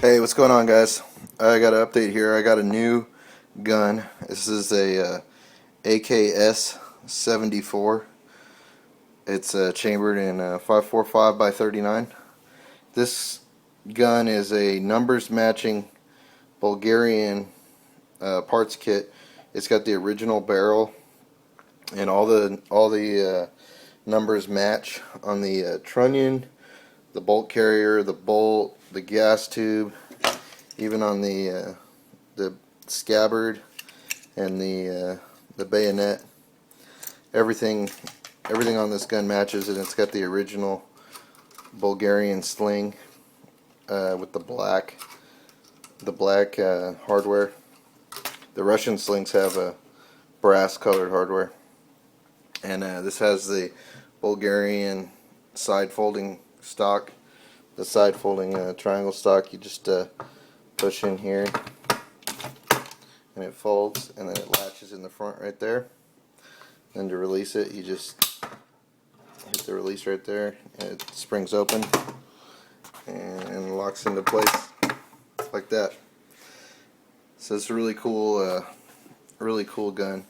Hey, what's going on, guys? I got an update here. I got a new gun. This is a AKS-74. It's chambered in 545 by 39. This gun is a numbers matching Bulgarian parts kit. It's got the original barrel, and all the numbers match on the trunnion, the bolt carrier, the bolt, the gas tube, even on the scabbard and the bayonet. Everything on this gun matches, and it's got the original Bulgarian sling with the black hardware. The Russian slings have a brass colored hardware, and this has the Bulgarian side folding stock. The side folding triangle stock, you just push in here and it folds, and then it latches in the front right there. Then to release it, you just hit the release right there, and it springs open and locks into place like that. So it's a really cool gun.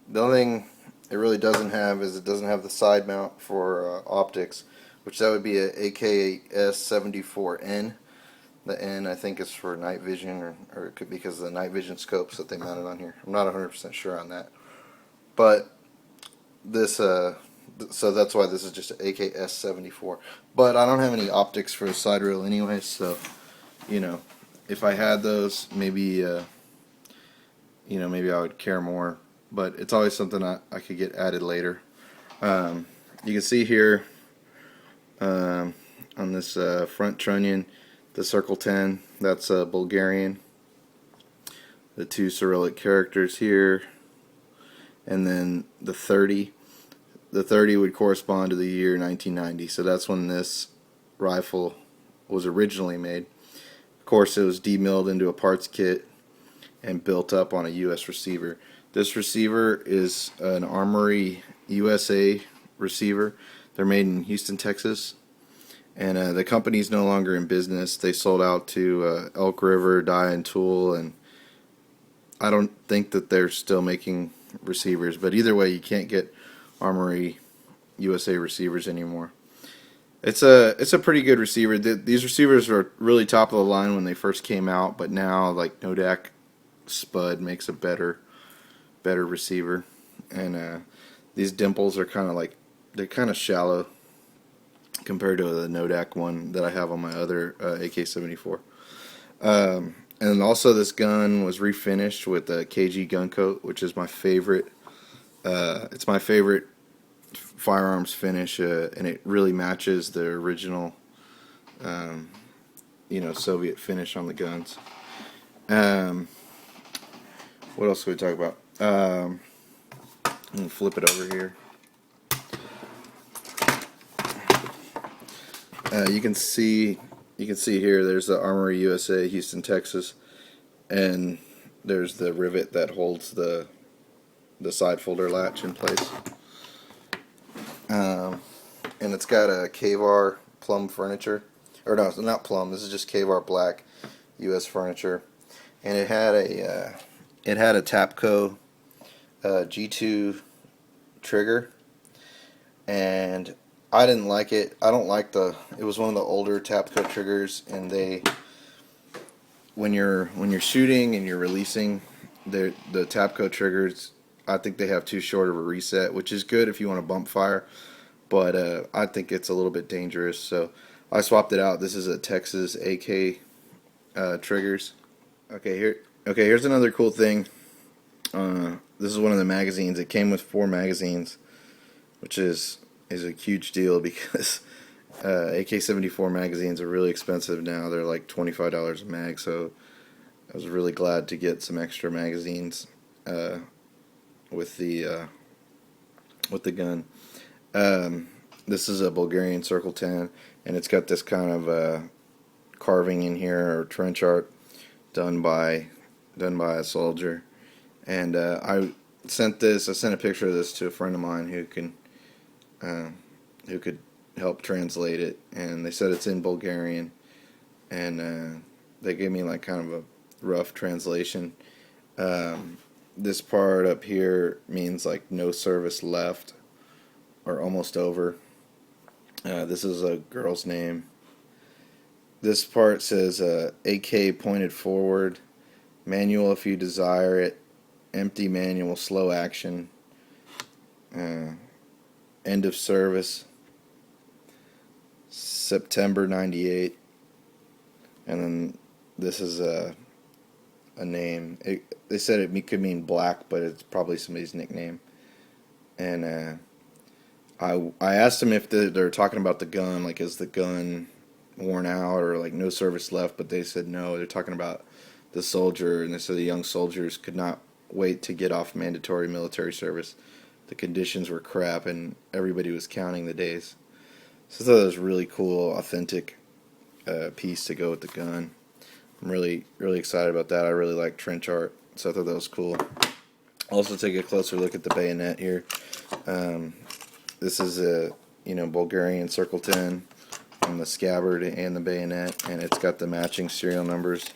The only thing it really doesn't have is it doesn't have the side mount for optics, which that would be a AKS-74N. The N, I think, is for night vision, or it could be because of the night vision scopes that they mounted on here. I'm not 100% sure on that. But this, so that's why this is just AKS-74. But I don't have any optics for a side rail anyway, so, you know, if I had those, maybe, maybe I would care more. But it's always something I could get added later. You can see here, on this front trunnion, the circle 10, that's Bulgarian. The two Cyrillic characters here, and then the 30. The 30 would correspond to the year 1990, so that's when this rifle was originally made. Of course, it was demilled into a parts kit and built up on a U.S. receiver. This receiver is an Armory USA receiver. They're made in Houston, Texas. And the company's no longer in business. They sold out to Elk River Die and Tool, and I don't think that they're still making receivers. But either way, you can't get Armory USA receivers anymore. It's a pretty good receiver. These receivers were really top of the line when they first came out, but now like Nodak Spud makes a better receiver, and these dimples are they're kind of shallow compared to the Nodak one that I have on my other AK-74. And also this gun was refinished with a KG gun coat, which is my favorite. It's my favorite firearms finish, and it really matches the original, Soviet finish on the guns. What else can we talk about? I'm gonna flip it over here. You can see here there's the Armory USA, Houston, Texas, and there's the rivet that holds the side folder latch in place. And it's got a K-Var plum furniture, or no, it's not plum. This is just K-Var black U.S. furniture, and it had a Tapco G2 trigger, and I didn't like it. I don't like it was one of the older Tapco triggers, and when you're shooting and you're releasing, the Tapco triggers, I think they have too short of a reset, which is good if you want to bump fire, but I think it's a little bit dangerous, so I swapped it out. This is a Texas AK triggers. Here's another cool thing. This is one of the magazines. It came with 4 magazines, which is a huge deal because AK-74 magazines are really expensive now. They're like $25 a mag, so I was really glad to get some extra magazines with the gun. This is a Bulgarian Circle 10, and it's got this kind of carving in here, or trench art done by a soldier. And I sent a picture of this to a friend of mine who could help translate it, and they said it's in Bulgarian, and they gave me like kind of a rough translation. This part up here means like no service left or almost over. This is a girl's name. This part says AK pointed forward, manual if you desire it, empty manual, slow action, end of service, September 98, and then this is a name. They said it could mean black, but it's probably somebody's nickname. And I asked them if they're talking about the gun, like is the gun worn out or like no service left, but they said no, they're talking about the soldier, and they said the young soldiers could not wait to get off mandatory military service. The conditions were crap and everybody was counting the days. So I thought that was really cool, authentic piece to go with the gun. I'm really excited about that. I really like trench art, so I thought that was cool. Also take a closer look at the bayonet here. This is a Bulgarian Circle 10 on the scabbard and the bayonet, and it's got the matching serial numbers,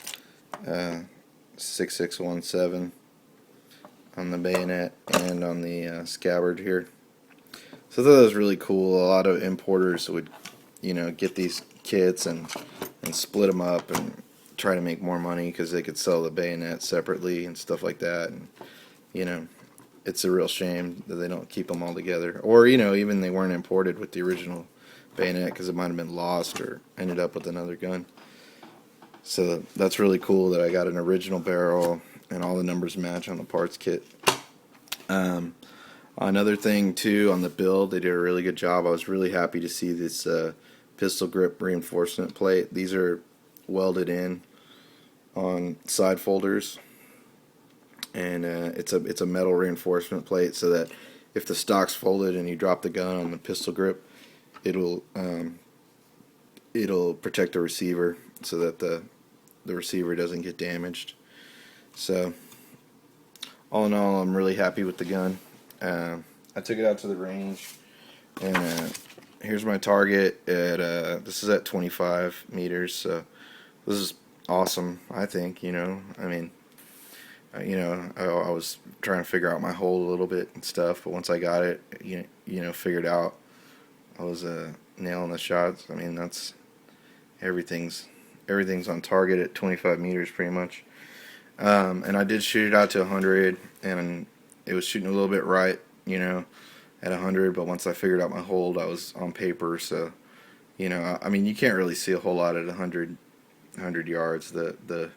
6617 on the bayonet and on the scabbard here. So I thought that was really cool. A lot of importers would get these kits and split them up and try to make more money because they could sell the bayonet separately and stuff like that. And it's a real shame that they don't keep them all together, or even they weren't imported with the original bayonet because it might have been lost or ended up with another gun. So that's really cool that I got an original barrel and all the numbers match on the parts kit. Another thing too, on the build, they did a really good job. I was really happy to see this pistol grip reinforcement plate. These are welded in on side folders, and it's a metal reinforcement plate so that if the stock's folded and you drop the gun on the pistol grip, it'll protect the receiver so that the receiver doesn't get damaged. So all in all, I'm really happy with the gun. I took it out to the range, and here's my target at this is at 25 meters. So this is awesome, I think. I mean, I was trying to figure out my hold a little bit and stuff, but once I got it, figured out, I was nailing the shots. I mean, that's everything's on target at 25 meters pretty much. And I did shoot it out to 100, and it was shooting a little bit right, at 100. But once I figured out my hold, I was on paper. So, I mean, you can't really see a whole lot at 100 yards. The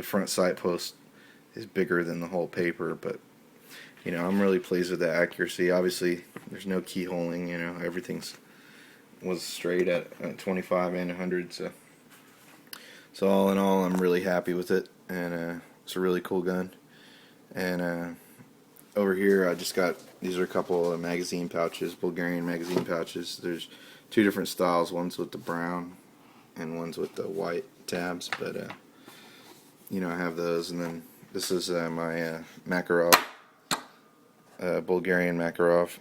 front sight post is bigger than the whole paper, but I'm really pleased with the accuracy. Obviously, there's no keyholing. Everything's was straight at 25 and 100. So all in all, I'm really happy with it, and it's a really cool gun. And over here, I just got, these are a couple of magazine pouches, Bulgarian magazine pouches. There's two different styles. One's with the brown and one's with the white tabs, but I have those. And then this is my Makarov, Bulgarian Makarov,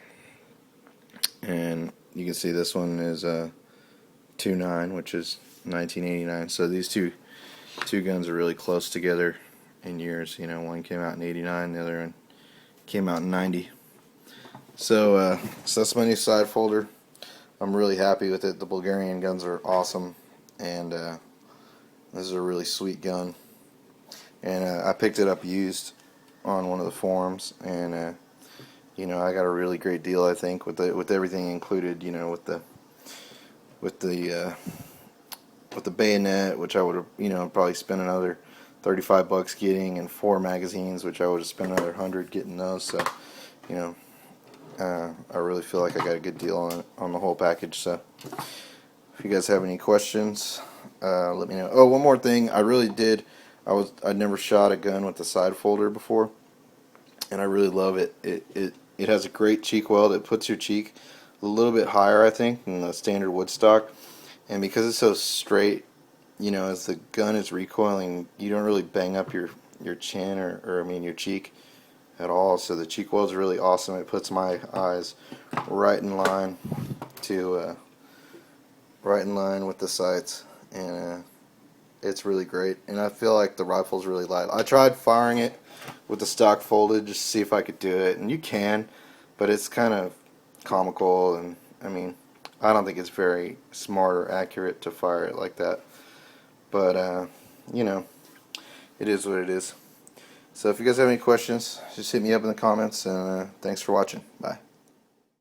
and you can see this one is 2.9, which is 1989. So these two guns are really close together in years. One came out in 89, the other one came out in 90. So that's my new side folder. I'm really happy with it. The Bulgarian guns are awesome, and this is a really sweet gun. And I picked it up used on one of the forums, and I got a really great deal, I think, with everything included. With the bayonet, which I would have probably spent another $35 getting, and 4 magazines, which I would have spent another $100 getting those. So I really feel like I got a good deal on the whole package. So if you guys have any questions, let me know. Oh, one more thing, I'd never shot a gun with a side folder before, and I really love it. It has a great cheek weld. It puts your cheek a little bit higher, I think, than the standard wood stock. And because it's so straight, as the gun is recoiling, you don't really bang up your chin or your cheek at all. So the cheek weld is really awesome. It puts my eyes right in line with the sights, and it's really great, and I feel like the rifle's really light. I tried firing it with the stock folded just to see if I could do it, and you can, but it's kind of comical, and I mean, I don't think it's very smart or accurate to fire it like that. But you know, it is what it is. So if you guys have any questions, just hit me up in the comments, and thanks for watching. Bye.